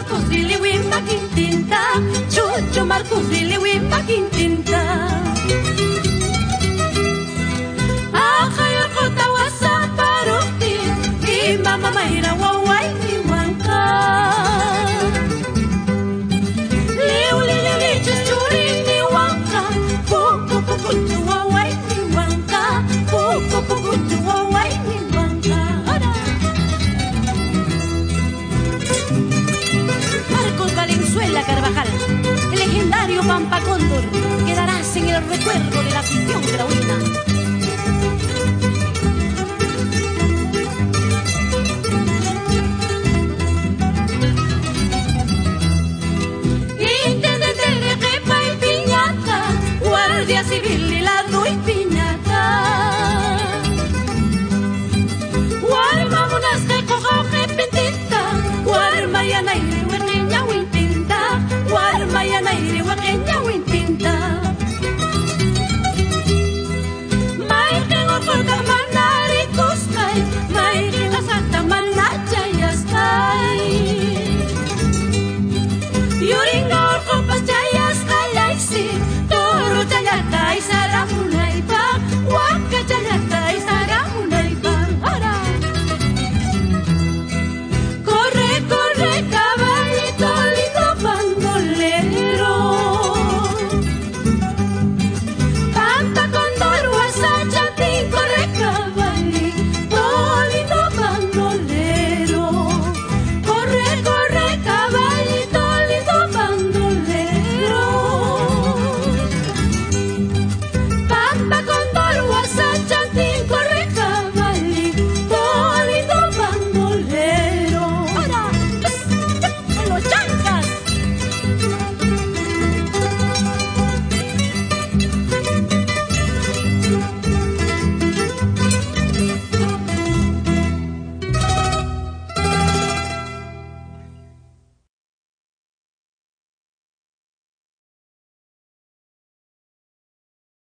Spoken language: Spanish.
Marcos Liliwimba Quintinta, Chucho Marcos Liliwimba Quintinta. Ajayar kota wasa paruti, Mama Mayra wawai ni wanka. Liu li li li chuchuri ni wanka, pupu pupu chu wawai ni wanka, pupu pupu chu wawai ni wanka. Marcos Valenzuela Carvajal, el legendario Pampa Cóndor, quedarás en el recuerdo de la afición de la